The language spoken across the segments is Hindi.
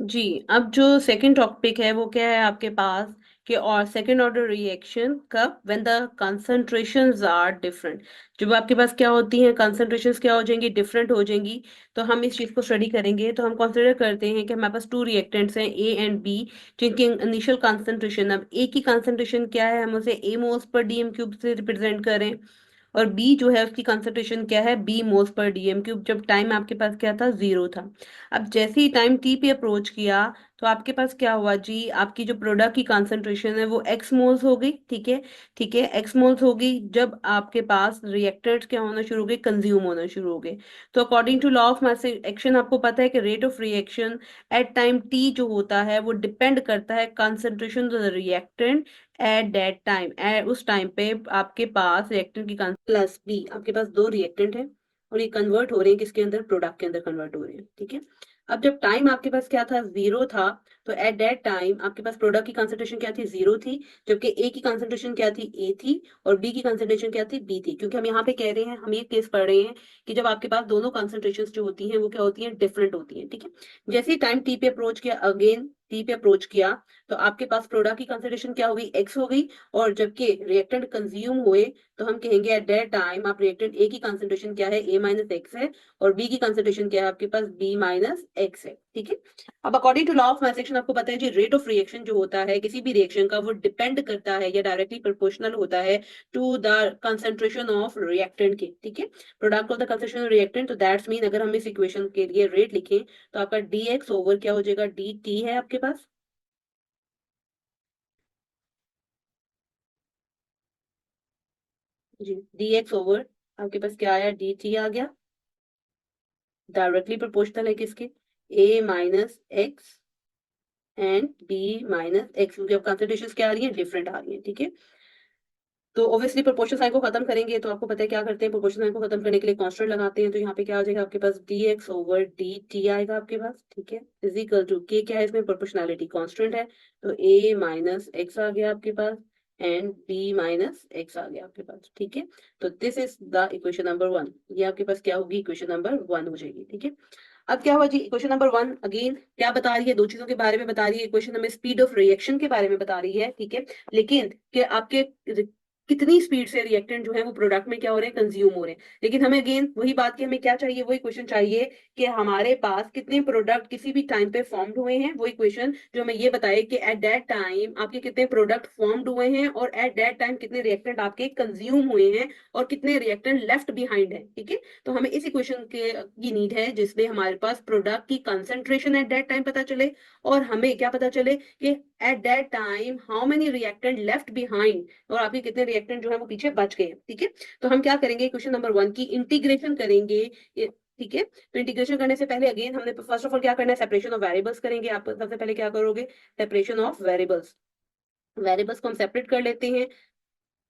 जी। अब जो सेकंड टॉपिक है वो क्या है आपके पास कि और सेकंड ऑर्डर रिएक्शन कब when the concentrations are different. जब आपके पास क्या होती हैं, कंसंट्रेशंस क्या हो जाएंगी, डिफरेंट हो जाएंगी। तो हम इस चीज को स्टडी करेंगे तो हम कंसीडर करते हैं कि हमारे पास टू रिएक्टेंट्स हैं ए एंड बी, जिनकी इनिशियल कंसंट्रेशन, अब ए की कंसंट्रेशन क्या है, हम उसे ए मोल्स पर डीएम क्यूब से रिप्रेजेंट करें। और बी जो है उसकी कंसंट्रेशन क्या है, बी मोल्स पर डीएम क्यूब, जब टाइम आपके पास क्या था, जीरो था। अब जैसे ही टाइम टी पे अप्रोच किया तो आपके पास क्या हुआ जी, आपकी जो प्रोडक्ट की कंसंट्रेशन है वो एक्स मोल्स हो गई। ठीक है, ठीक है, एक्स मोल्स हो गई जब आपके पास रिएक्टर्स क्या होना शुरू हो गए, कंज्यूम होना शुरू हो गए। तो according to law of mass action आपको पता है कि rate of reaction at time T जो होता है वो डिपेंड करता है concentration of the reactant at that time. उस टाइम पे आपके पास रिएक्टेंट की प्लस बी, आपके पास दो रिएक्टेंट है और ये कन्वर्ट हो रहे हैं किसके अंदर, प्रोडक्ट के अंदर कन्वर्ट हो रहे हैं। ठीक है, अब जब टाइम आपके पास क्या था, जीरो था, तो एट दैट टाइम आपके पास प्रोडक्ट की कंसंट्रेशन क्या थी, जीरो थी। जबकि ए की कंसंट्रेशन क्या थी, ए थी। और बी की कंसंट्रेशन क्या थी, बी थी। क्योंकि हम यहाँ पे कह रहे हैं, हम ये केस पढ़ रहे हैं कि जब आपके पास दोनों कंसंट्रेशन जो होती हैं वो क्या होती हैं, डिफरेंट होती हैं। ठीक है, जैसे ही टाइम टी पे अप्रोच किया, अगेन टी पे अप्रोच किया, तो आपके पास प्रोडक्ट की कंसंट्रेशन क्या हो गई, एक्स हो गई। और जबकि रिएक्टेंट कंज्यूम हुए तो हम कहेंगे एट दैट टाइम आप रिएक्टेंट ए की कंसंट्रेशन क्या है, ए माइनस एक्स है। और बी की कंसंट्रेशन क्या है आपके पास, बी माइनस एक्स है। ठीक है, अब according to law of mass action आपको पता है जी, रेट ऑफ रिएक्शन जो होता है किसी भी रिएक्शन का वो डिपेंड करता है या डायरेक्टली प्रोपोर्शनल होता है to the concentration of reactant के। ठीक है, product of the concentration of reactant, तो दैट्स मीन अगर हम इस इक्वेशन के लिए रेट लिखें तो आपका डी एक्स ओवर क्या हो जाएगा, डी टी है आपके पास। जी, डी एक्स ओवर आपके पास क्या आया, डी टी आ गया। डायरेक्टली प्रोपोर्शनल है किसके, A minus X and B minus X, क्योंकि अब कंसंट्रेशन क्या आ रही है, डिफरेंट आ रही है। ठीक है, तो ऑब्वियसली प्रोपोर्शनल साइन को खत्म करेंगे तो आपको पता है क्या करते हैं, प्रोपोर्शनल साइन को खत्म करने के लिए कांस्टेंट लगाते हैं। तो यहाँ पे क्या आ जाएगा आपके पास, D X over D T आएगा आपके पास। ठीक है, इज इक्वल टू के क्या है इसमें, प्रोपोर्शनैलिटी कांस्टेंट है, तो ए माइनस एक्स आ गया आपके पास एंड बी माइनस एक्स आ गया आपके पास। ठीक है, तो this is the equation number one, ये आपके पास क्या होगी, इक्वेशन नंबर वन हो जाएगी। ठीक है, अब क्या हुआ जी, इक्वेशन नंबर वन अगेन क्या बता रही है, दो चीजों के बारे में बता रही है। इक्वेशन हमें स्पीड ऑफ रिएक्शन के बारे में बता रही है। ठीक है, लेकिन कि आपके कितनी स्पीड से रिएक्टेंट जो है वो प्रोडक्ट में क्या हो रहे हैं, कंज्यूम हो रहे हैं। लेकिन हमें अगेन वही बात की, हमें क्या चाहिए, वही क्वेश्चन चाहिए कि हमारे पास कितने प्रोडक्ट किसी भी टाइम पे फॉर्म्ड हुए हैं। वो इक्वेशन जो हमें ये बताए कि एट दैट टाइम आपके कितने प्रोडक्ट फॉर्म्ड हुए हैं और एट दैट टाइम कितने रिएक्टेंट आपके कंज्यूम हुए हैं और कितने रिएक्टेंट लेफ्ट बिहाइंड है। ठीक है, तो हमें इस इक्वेशन के की नीड है जिसमें हमारे पास प्रोडक्ट की कंसेंट्रेशन एट दैट टाइम पता चले और हमें क्या पता चले कि eight that time how many reactant left behind और आपके कितने रिएक्टेंट जो है वो पीछे बच गए। ठीक है, तो हम क्या करेंगे, क्वेश्चन नंबर वन की इंटीग्रेशन करेंगे। ठीक है, तो इंटीग्रेशन करने से पहले अगेन हमने फर्स्ट ऑफ ऑल क्या करना है, सेपरेशन ऑफ वेरिएबल्स करेंगे। आप सबसे पहले क्या करोगे, सेपरेशन ऑफ वेरिएबल्स, वेरिएबल्स को हम सेपरेट कर लेते हैं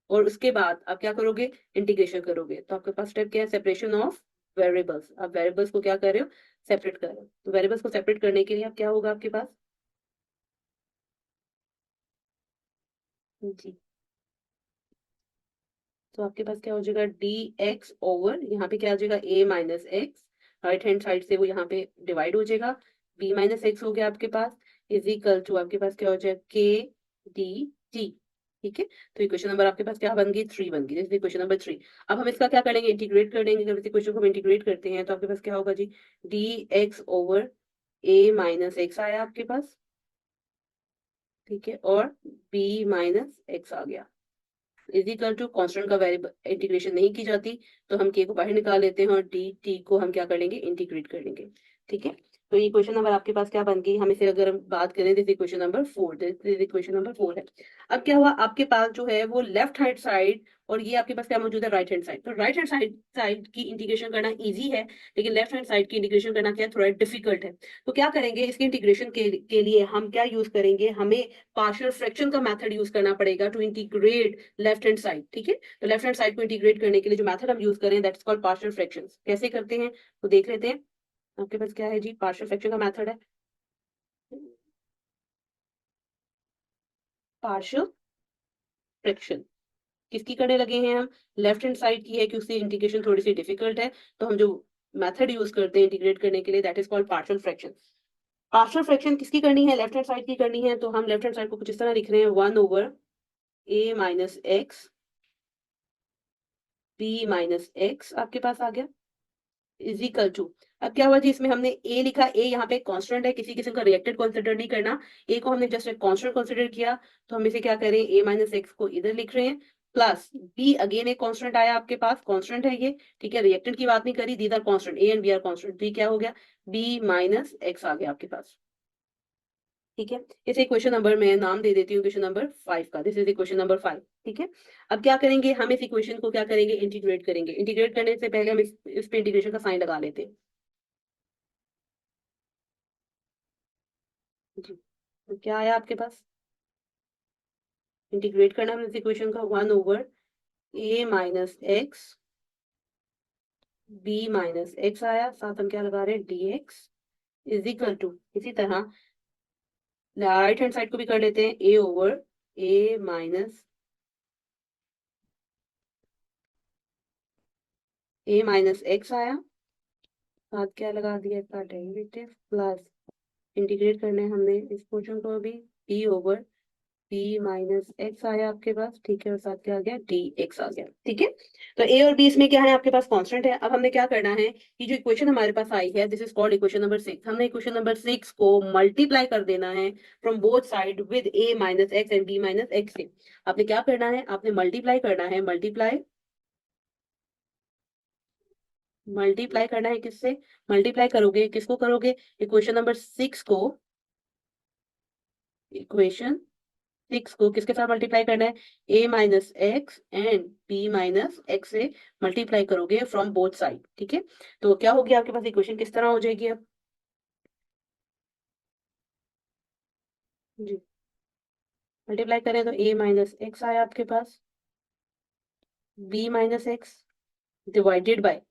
और उसके बाद आप क्या करोगे, इंटीग्रेशन करोगे। तो आपके पास स्टेप क्या है, सेपरेशन ऑफ वेरिएबल्स। आप वेरिएबल्स को क्या कर रहे हो, सेपरेट कर रहे हो। तो वेरिएबल्स को सेपरेट करने के लिए आप क्या होगा आपके पास, जी, तो आपके पास क्या हो जाएगा, डी एक्स ओवर यहाँ पे क्या आ जाएगा, A minus X, right hand side से वो यहाँ पे डिवाइड हो जाएगा, बी माइनस एक्स हो गया आपके पास, इज इक्वल टू आपके पास क्या हो जाएगा, के डी टी। ठीक है, तो इक्वेशन नंबर आपके पास क्या बन गई, थ्री बन गई। जैसे इक्वेशन नंबर थ्री, अब हम इसका क्या करेंगे, इंटीग्रेट कर देंगे। जब इस इक्वेशन को हम इंटीग्रेट करते हैं तो आपके पास क्या होगा जी, D X over A minus X आया आपके पास। ठीक है, और बी माइनस एक्स आ गया, इज इक्वल टू कॉन्स्टेंट का वेरिएबल इंटीग्रेशन नहीं की जाती तो हम के को बाहर निकाल लेते हैं और डी टी को हम क्या कर लेंगे, इंटीग्रेट कर लेंगे। ठीक है, तो ये क्वेश्चन नंबर आपके पास क्या बन गई, हम इसे अगर हम बात करें this equation number four, this equation number four है। अब क्या हुआ, आपके पास जो है वो लेफ्ट हैंड साइड और ये आपके पास क्या मौजूद है, राइट हैंड साइड। तो राइट हैंड साइड साइड की इंटीग्रेशन करना इजी है, लेकिन लेफ्ट हैंड साइड की इंटीग्रेशन करना क्या थोड़ा डिफिकल्ट है। तो क्या करेंगे, इसके इंटीग्रेशन के लिए हम क्या यूज करेंगे, हमें पार्शियल फ्रैक्शन का मेथड यूज करना पड़ेगा to integrate left hand side. ठीक है, तो लेफ्ट हैंड साइड को इंटीग्रेट करने के लिए जो मेथड हम यूज करें दैट्स कॉल्ड पार्शियल फ्रैक्शंस। कैसे करते हैं तो देख लेते हैं। आपके पास क्या है जी, पार्शियल फ्रैक्शन का मेथड है, पार्शियल फ्रैक्शन किसकी करने लगे हैं हम, लेफ्ट हैंड साइड की है कि उससे इंटीग्रेशन थोड़ी सी डिफिकल्ट है। तो हम जो मेथड यूज करते हैं इंटीग्रेट करने के लिए that is called partial fraction. Partial fraction किसकी करनी है, लेफ्ट हैंड साइड की करनी है, तो हम लेफ्ट हैंड साइड को कुछ इस तरह लिख रहे हैं, 1/a-x b-x आपके पास आ गया, इज इक्वल टू, अब क्या हुआ जी, इसमें हमने ए लिखा, ए यहाँ पे कांस्टेंट है, किसी किस्म का रिएक्टेड कंसिडर नहीं करना, ए को हमने जस्ट एक कांस्टेंट कंसिडर किया, तो हम इसे क्या करें, a-x को इधर लिख रहे हैं, प्लस बी, अगेन एक कांस्टेंट आया आपके पास, कांस्टेंट है ये, ठीक है, रिएक्टेड की बात नहीं करी, these are constant, A and B are constant, तो ये क्या हो गया, b-x आ गया आपके पास, ठीक है। इस इक्वेशन नंबर मैं नाम दे देती हूँ इक्वेशन नंबर 5 का, दिस इज इक्वेशन नंबर 5, ठीक है। अब क्या करेंगे, हम इस इक्वेशन को क्या करेंगे, इंटीग्रेट करेंगे, इंटीग्रेट करने से पहले हम इस पे इंटीग्रेशन का साइन लगा लेते हैं जी। तो क्या आया आपके पास, इंटीग्रेट करना हमने इस इक्वेशन का, 1/a-x b-x आया, साथ हम क्या लगा रहे हैं, dx इज इक्वल टू, इसी तरह राइट हैंड साइड को भी कर लेते हैं, a-x आया, साथ क्या लगा दिया, इसका डेरिवेटिव, प्लस इंटीग्रेट करने हैं हमने इस पोर्शन को भी, b-x आया आपके पास, ठीक है, और साथ क्या आ गया, dx आ गया, ठीक है। तो a और b इसमें क्या है आपके पास, कांस्टेंट है। अब हमने क्या करना है, कि जो इक्वेशन हमारे पास आई है, this is called equation number 6, हमने इक्वेशन नंबर 6 को मल्टीप्लाई कर देना है from both side with a-x and b-x से। आपने क्या करना है, आपने मल्टीप्लाई करना है, मल्टीप्लाई करना है किससे, मल्टीप्लाई करोगे, किसको करोगे, इक्वेशन नंबर 6 को, इक्वेशन 6 को किसके साथ मल्टीप्लाई करना है, a-x एंड b-x से मल्टीप्लाई करोगे फ्रॉम बोथ साइड, ठीक है। तो क्या होगी आपके पास, इक्वेशन किस तरह हो जाएगी अब जी, मल्टीप्लाई करें तो a-x आया आपके पास, b-x डिवाइडेड बाय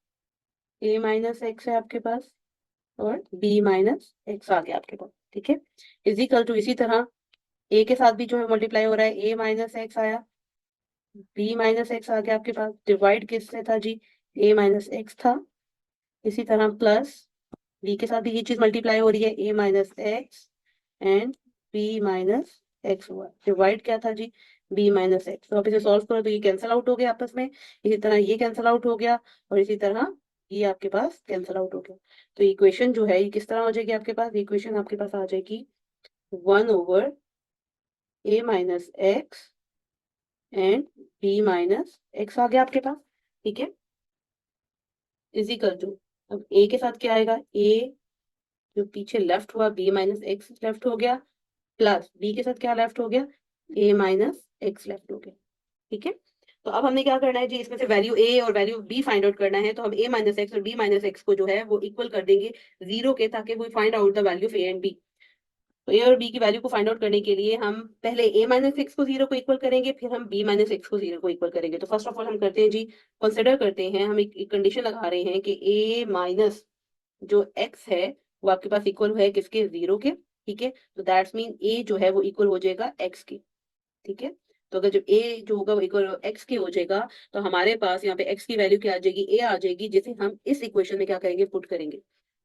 a-x है आपके पास, और b-x आ गया आपके पास, ठीक है, इज इक्वल टू, इसी तरह a के साथ भी जो है मल्टीप्लाई हो रहा है, a-x आया, b-x आ गया आपके पास, डिवाइड किससे था जी, a-x था, इसी तरह प्लस b के साथ भी ये चीज मल्टीप्लाई हो रही है, a-x एंड b-x हुआ, डिवाइड क्या था जी, b-x, तो आप इसे सॉल्व करो तो ये कैंसिल आउट हो गया आपस में, इसी तरह ये कैंसिल आउट हो गया, और इसी तरह ये आपके पास कैंसिल आउट हो गया, तो इक्वेशन जो है ये किस तरह हो जाएगी आपके पास, इक्वेशन आपके पास आ जाएगी 1/a-x एंड b-x आ गया आपके पास, ठीक है, इज इक्वल टू, अब a के साथ क्या आएगा, a जो पीछे लेफ्ट हुआ, b-x लेफ्ट हो गया, प्लस b के साथ क्या लेफ्ट हो गया, a-x लेफ्ट हो गया, ठीक है। तो अब हमने क्या करना है जी, इसमें से वैल्यू a और वैल्यू b फाइंड आउट करना है, तो हम a-x और b-x को जो है वो इक्वल कर देंगे जीरो के, ताकि वो find out the value of a and b। तो ए और बी की वैल्यू को फाइंड आउट करने के लिए हम पहले a-x को जीरो को इक्वल करेंगे, फिर हम b-x को जीरो को इक्वल करेंगे। तो फर्स्ट ऑफ ऑल हम करते हैं जी, कंसिडर करते हैं, हम एक कंडीशन लगा रहे हैं कि a माइनस जो x है वो आपके पास इक्वल है किसके, जीरो के, ठीक है। तो दैट्स मीन a जो है वो इक्वल हो जाएगा x के, ठीक है। तो अगर जब a जो होगा वो इक्वल x के हो जाएगा, तो हमारे पास यहाँ पे x की वैल्यू क्या आ जाएगी, a आ जाएगी, जिसे हम इस इक्वेशन में क्या करेंगे, पुट करेंगे।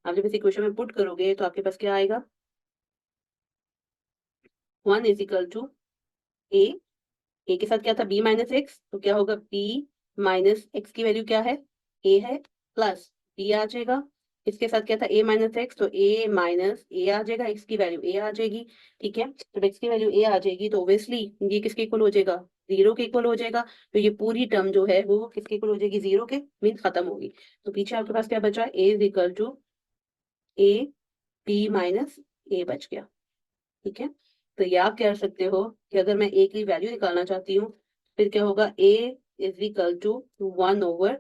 आप जब इस इक्वेशन में पुट करोगे तो आपके पास क्या आएगा, 1 is equal to a, a के साथ क्या था, b-x, तो क्या होगा, b-x की वैल्यू क्या है, a है, प्लस b आ जाएगा, इसके साथ क्या था, a-x, तो a आ जाएगा, x की वैल्यू a आ जाएगी, ठीक है। जब x की वैल्यू a आ जाएगी तो ऑब्वियसली ये किसके इक्वल हो जाएगा, जीरो के इक्वल हो जाएगा, तो ये पूरी टर्म जो है वो किसके इक्वल हो जाएगी, जीरो के, मीन खत्म होगी। तो पीछे आपके पास क्या बचा, a is equal to a b-a बच गया, ठीक है। तो ये आप कह सकते हो कि अगर मैं a की वैल्यू निकालना चाहती हूँ, फिर क्या होगा, a is equal to 1/b-a,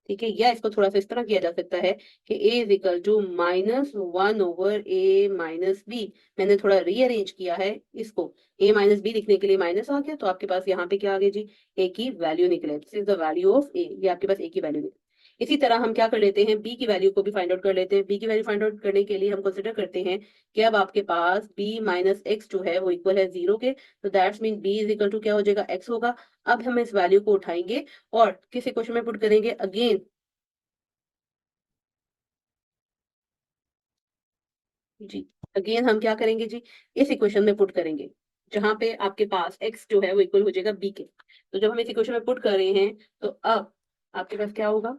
ठीक है। या इसको थोड़ा सा इस तरह किया जा सकता है कि a is equal to -1/a-b, मैंने थोड़ा रीअरेंज किया है इसको, a-b लिखने के लिए माइनस आ गया, तो आपके पास यहाँ पे क्या आ गया जी, a की वैल्यू निकले, this is the value of a, ये आपके पास a की वैल्यू निकले। इसी तरह हम क्या कर लेते हैं, b की वैल्यू को भी फाइंड आउट कर लेते हैं। b की वैल्यू फाइंड आउट करने के लिए हम कंसिडर करते हैं कि अब आपके पास b-x जो है वो इक्वल है जीरो के, तो that's mean b is equal to क्या हो जाएगा, x होगा। अब हम इस वैल्यू को उठाएंगे और किस इक्वेशन में पुट करेंगे, अगेन जी। अगेन हम क्या करेंगे जी, इस इक्वेशन में पुट करेंगे जहां पे आपके पास x जो है वो इक्वल हो जाएगा b के। तो जब हम इस इक्वेशन में पुट कर रहे हैं तो अब आपके पास क्या होगा,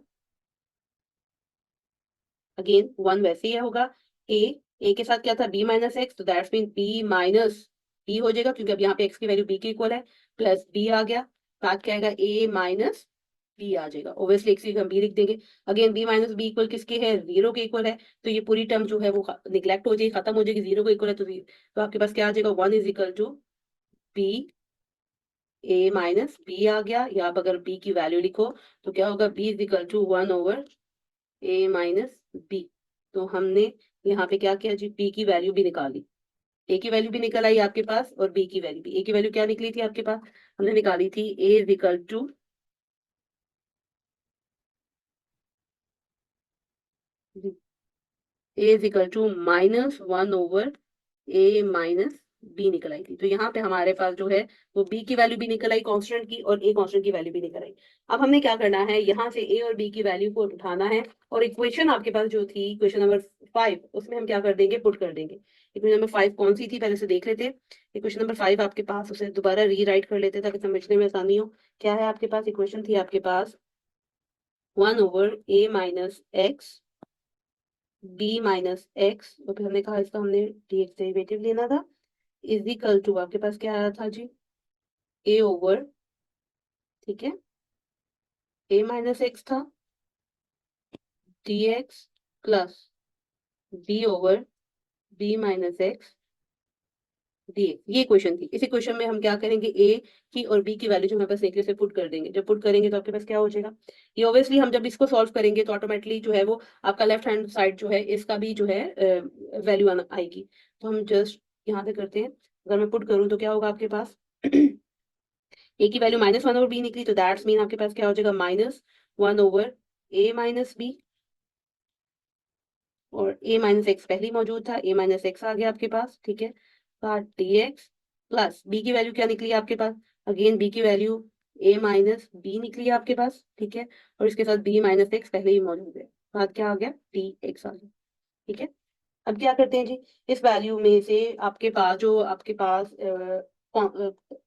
अगेन वन वैसे ही होगा, ए के साथ क्या था b माइनस एक्स, तो that's mean b minus b हो जाएगा क्योंकि अब यहाँ पे x की वैल्यू b के इक्वल है, प्लस b आ गया, साथ क्या आएगा a माइनस b आ जाएगा, ओब्वियसली x की हम b लिख देंगे। Again b minus b equal किसके है, जीरो के इक्वल है, तो ये पूरी टर्म जो है वो निग्लेक्ट हो जाएगी, खत्म हो जाएगी, जीरो के इक्वल है तो आपके पास क्या आ जाएगा, one is equal to b a minus b आ गया, या आप अगर b की वैल्यू लिखो तो क्या होगा, b is equal to one over a minus b। तो हमने यहाँ पे क्या किया जी, b की वैल्यू भी निकाली, a की वैल्यू भी निकल आई आपके पास और b की वैल्यू भी। a की वैल्यू क्या निकली थी आपके पास, हमने निकाली थी a is equal to A is equal to minus one over A minus B निकल आई थी। तो यहाँ पे हमारे पास जो है वो बी की वैल्यू भी निकल आई कांस्टेंट की, और ए कांस्टेंट की वैल्यू भी निकल आई। अब हमने क्या करना है, यहाँ से ए और बी की वैल्यू को उठाना है, और इक्वेशन आपके पास जो थी इक्वेशन नंबर 5 उसमें हम क्या कर देंगे, पुट कर देंगे। इक्वेशन नंबर 5 कौन सी थी पहले से देख लेते हैं। इक्वेशन नंबर 5 आपके पास, उसे दोबारा रीराइट कर लेते ताकि समझने में आसानी हो। क्या है आपके पास, इक्वेशन थी आपके पास one over A minus X b minus X, और फिर हमने कहा इसका हमने dx डेरिवेटिव लेना था, इज इक्वल टू आपके पास क्या आया था जी, a ओवर, ठीक है, a माइनस एक्स था, dx plus b over b minus x dx। ये क्वेश्चन थी। इसी क्वेश्चन में हम क्या करेंगे, a की और b की वैल्यू जो हमारे पास एक से पुट कर देंगे। जब पुट करेंगे तो आपके पास क्या हो जाएगा, ये ऑब्वियसली हम जब इसको सॉल्व करेंगे तो ऑटोमेटिकली जो है वो आपका लेफ्ट हैंड साइड जो है इसका भी जो है वैल्यू आएगी। तो हम जस्ट यहाँ पे करते हैं, अगर मैं पुट करूँ तो क्या होगा आपके पास ए की value minus one over B निकली, तो दैट्स मीन आपके पास क्या हो जाएगा, minus one over A minus B, और ए माइनस एक्स पहले ही मौजूद था, ए माइनस एक्स आ गया आपके पास, ठीक है, डी एक्स प्लस बी की वैल्यू क्या निकली है आपके पास, अगेन बी की वैल्यू ए माइनस बी निकली है आपके पास, ठीक है, और इसके साथ बी माइनस एक्स पहले ही मौजूद है, साथ क्या आ गया, डी एक्स आ गया, ठीक है। अब क्या करते हैं जी, इस वैल्यू में से आपके पास जो आपके पास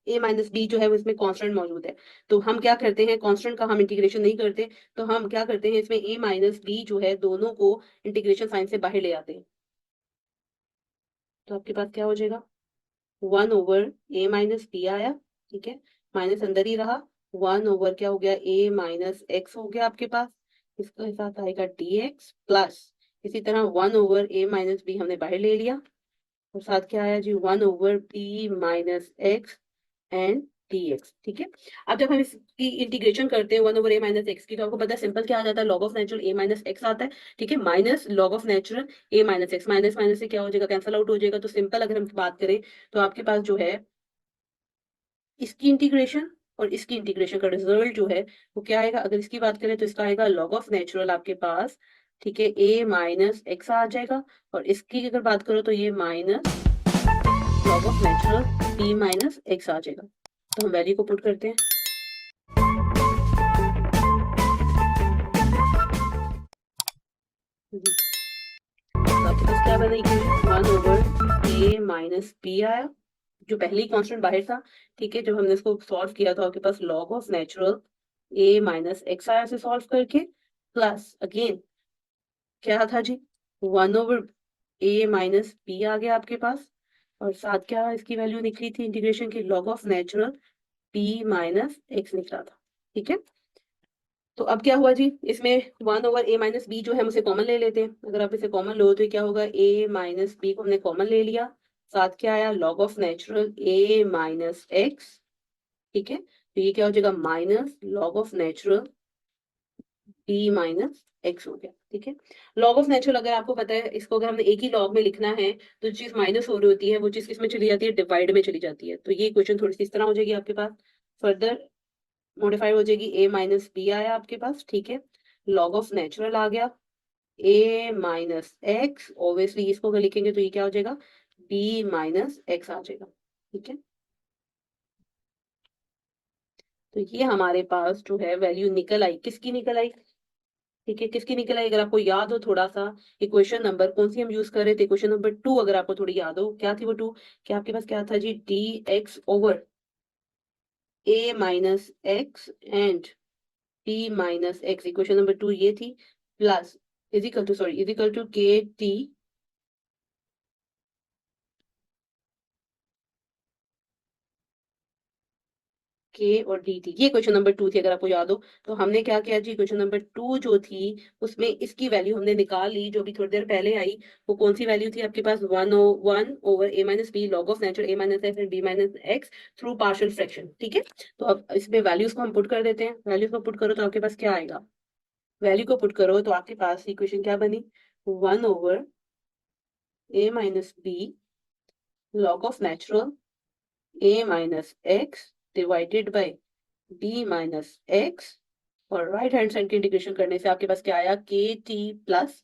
ए माइनस बी जो है वो इसमें कांस्टेंट मौजूद है, तो हम क्या करते हैं, कांस्टेंट का हम इंटीग्रेशन नहीं करते, तो हम क्या करते हैं इसमें ए माइनस बी जो है दोनों को इंटीग्रेशन साइन से बाहर ले आते हैं। तो आपके पास क्या हो जाएगा, one over A minus B आया, ठीक है, माइनस अंदर ही रहा, वन ओवर क्या हो गया, ए माइनस एक्स हो गया आपके पास, इसके साथ आएगा डी एक्स प्लस, इसी तरह one over A minus B हमने बाहर ले लिया, और साथ क्या आया जी, one over B minus X and D X, ठीक है। अब जब हम इसकी इंटीग्रेशन करते हैं one over A minus X की, तो आपको पता है सिंपल क्या आ जाता है, log of natural A minus x आता है, ठीक है, minus log of natural A minus x, minus minus से क्या हो जाएगा, कैंसल आउट हो जाएगा। तो सिंपल अगर हम बात करें तो आपके पास जो है इसकी इंटीग्रेशन और इसकी इंटीग्रेशन का रिजल्ट जो है वो क्या आएगा, अगर इसकी बात करें तो इसका आएगा लॉग ऑफ नेचुरल आपके पास, ठीक है, ए माइनस एक्स आ जाएगा, और इसकी अगर बात करो तो ये minus log of natural b minus X आ जाएगा। तो हम वैल्यू को पुट करते हैं, तो आपके पास क्या बना equation, one over a minus B आया, जो पहले ही कांस्टेंट बाहर था, ठीक है, जब हमने इसको सॉल्व किया तो आपके पास log of natural a minus X आया से सॉल्व करके, प्लस अगेन क्या था जी, one over a minus B आ गया आपके पास, और साथ क्या इसकी वैल्यू निकली थी इंटीग्रेशन की, log of natural b minus x निकला था, ठीक है। तो अब क्या हुआ जी, इसमें one over A minus B जो है हम उसे कॉमन ले लेते हैं, अगर आप इसे कॉमन लो तो क्या होगा, ए माइनस बी को हमने कॉमन ले लिया, साथ क्या आया, log of natural A minus X, ठीक है, तो ये क्या हो जाएगा, minus log of natural B minus X हो गया, ठीक है। लॉग ऑफ नेचुरल अगर आपको पता है, इसको अगर हमने एक ही लॉग में लिखना है तो चीज माइनस हो रही होती है, वो चीज किसमें चली जाती है, डिवाइड में चली जाती है, तो ये क्वेश्चन थोड़ी सी इस तरह हो जाएगी आपके पास, फर्दर मॉडिफाई हो जाएगी, ए माइनस बी आया आपके पास, ठीक है, लॉग ऑफ नेचुरल आ गया ए माइनस एक्स, ऑब्वियसली इसको अगर लिखेंगे तो ये क्या हो जाएगा, बी माइनस एक्स आ जाएगा, ठीक है। तो ये हमारे पास जो है वैल्यू निकल आई, किसकी निकल आई, ठीक है, किसकी निकल आई? अगर आपको याद हो थोड़ा सा, इक्वेशन नंबर कौन सी हम यूज कर रहे थे? इक्वेशन नंबर 2, अगर आपको थोड़ी याद हो, क्या थी वो 2? क्या आपके पास क्या था जी? D X over A minus X and T minus X, equation number 2 ये थी, plus is equal to K T K और डी टी, ये क्वेश्चन नंबर 2 थी अगर आपको याद हो। तो हमने क्या किया जी, क्वेश्चन नंबर 2 जो थी उसमें इसकी वैल्यू हमने निकाल ली, जो भी थोड़ी देर पहले आई। वो कौन सी वैल्यू थी आपके पास? 1 over A minus B log of nature A minus X and B minus X through partial fraction. ठीक है, तो अब इसमें वैल्यूज को हम पुट कर देते हैं। वैल्यूज को पुट करो तो आपके पास क्या आएगा? वैल्यू को पुट करो तो आपके पास इक्वेशन क्या बनी? 1 over A minus B log of natural a minus x divided by b minus x, और राइट हैंड साइड की इंटीग्रेशन करने से आपके पास क्या आया? के टी प्लस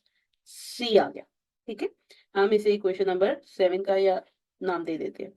सी आ गया। ठीक है, हम इसे इक्वेशन नंबर 7 का या नाम दे देते हैं।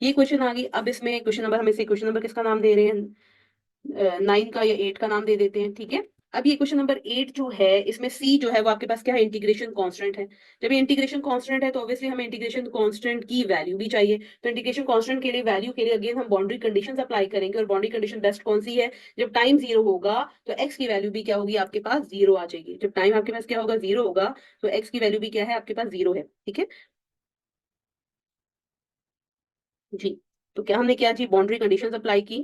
ये क्वेश्चन आ गई। अब इसमें क्वेश्चन नंबर, हम इसे क्वेश्चन नंबर किसका नाम दे रहे हैं? 9 का या 8 का नाम दे देते हैं। ठीक है, अब ये क्वेश्चन नंबर 8 जो है, इसमें सी जो है वो आपके पास क्या है? इंटीग्रेशन कांस्टेंट है। जब ये इंटीग्रेशन कांस्टेंट है तो ऑब्वियसली हमें इंटीग्रेशन कांस्टेंट की वैल्यू भी चाहिए। तो इंटीग्रेशन कांस्टेंट के लिए वैल्यू के लिए अगेन हम बाउंड्री कंडीशंस अप्लाई करेंगे, और बाउंड्री कंडीशन बेस्ट कौन सी है? जब टाइम 0 होगा तो एक्स की वैल्यू भी क्या होगी? आपके पास 0 आ जाएगी। जब टाइम आपके पास क्या होगा? 0 होगा, तो एक्स की वैल्यू भी क्या है? आपके पास 0 है। ठीक है जी, तो क्या हमने किया जी? बाउंड्री कंडीशंस अप्लाई की।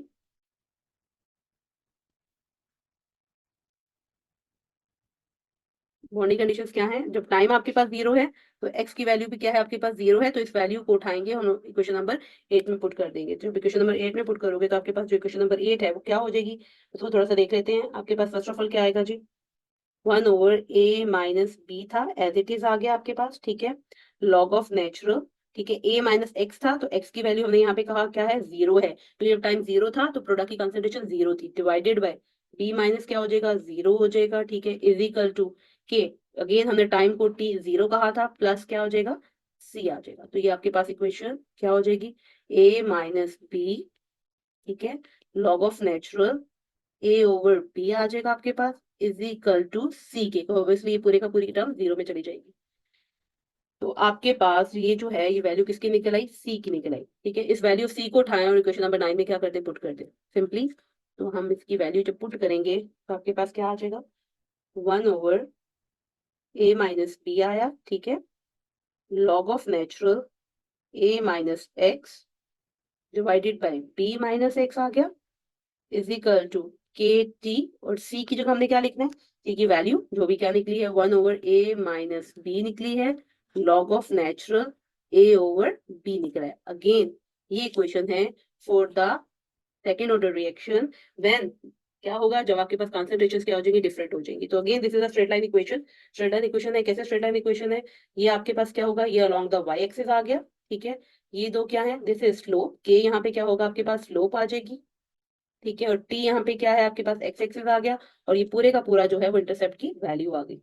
बाउंड्री कंडीशंस क्या है? जब टाइम आपके पास 0 है तो एक्स की वैल्यू भी क्या है? आपके पास 0 है, तो इस वैल्यू को उठाएंगे हम इक्वेशन नंबर 8 में पुट कर देंगे। जब इक्वेशन नंबर 8 में पुट करोगे तो आपके पास जो इक्वेशन नंबर 8 है वो क्या हो जाएगी? उसको थोड़ा सा देख लेते हैं। आपके पास फर्स्ट ऑफ ऑल क्या आएगा जी? 1 ओवर ए माइनस बी था, एज इट इज आ गया आपके पास। ठीक है, लॉग ऑफ नेचुरल, ठीक है, ए माइनस एक्स था तो एक्स की वैल्यू हमने यहाँ पे कहा क्या है? 0 है। तो जब टाइम 0 था तो प्रोडक्ट की कंसंट्रेशन 0 थी, डिवाइडेड बाय बी माइनस क्या हो जाएगा? 0 हो जाएगा। ठीक है, इज इक्वल टू के, अगेन हमने टाइम को टी 0 कहा था, प्लस क्या हो जाएगा? सी आ जाएगा। तो ये आपके पास इक्वेशन क्या हो जाएगी? ए माइनस बी, ठीक है, log of natural A over B आ जाएगा आपके पास, इज इक्वल टू सी के। तो ऑब्वियसली ये पूरे का पूरी टर्म 0 में चली जाएगी। तो आपके पास ये जो है, ये वैल्यू किसकी निकल आई? सी की निकल आई। ठीक है, इस वैल्यू सी को उठाएं और इक्वेशन नंबर 9 में क्या करते? पुट कर दे सिंपली। तो हम इसकी वैल्यू जब पुट करेंगे तो आपके पास क्या आ जाएगा? 1 ओवर ए माइनस बी आया, ठीक है, log of natural A minus X divided by B minus X आ गया, is equal to K T, और सी की जगह हमने क्या लिखना है? सी की वैल्यू जो भी क्या निकली है? 1 ओवर ए माइनस बी निकली है, log of natural A over B निकला है। अगेन ये क्वेश्चन है for the second order reaction, when क्या होगा? जब आपके पास कॉन्सेंट्रेशन क्या हो जाएंगी? डिफरेंट हो जाएंगी। तो again this is a straight line equation. Straight line equation है, कैसे स्ट्रेट लाइन इक्वेशन है? ये आपके पास क्या होगा? ये अलोंग द वाई एक्सिस आ गया। ठीक है, ये दो क्या है? दिस इज स्लोप, के यहाँ पे क्या होगा? आपके पास स्लोप आ जाएगी। ठीक है, और टी यहाँ पे क्या है? आपके पास एक्स एक्सिस आ गया, और ये पूरे का पूरा जो है वो इंटरसेप्ट की वैल्यू आ गई।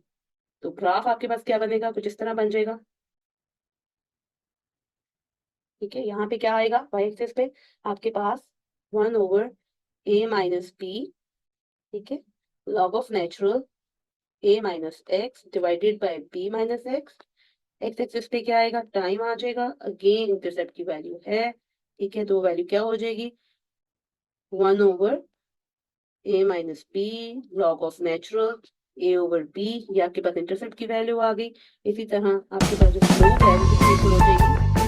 तो ग्राफ आपके पास क्या बनेगा? कुछ इस तरह बन जाएगा। ठीक है, यहाँ पे क्या आएगा? वाई एक्सिस पे आपके पास 1 ओवर ए माइनस बी, ठीक है, log of natural A minus X divided by B minus X. X axis पे क्या आएगा? टाइम आ जाएगा, अगेन इंटरसेप्ट की वैल्यू है। ठीक है, तो वैल्यू क्या हो जाएगी? 1 over A minus B log of natural A over B, ये आपके पास इंटरसेप्ट की वैल्यू आ गई। इसी तरह आपके पास जो स्लोप है वो कितनी इक्वल हो जाएगी?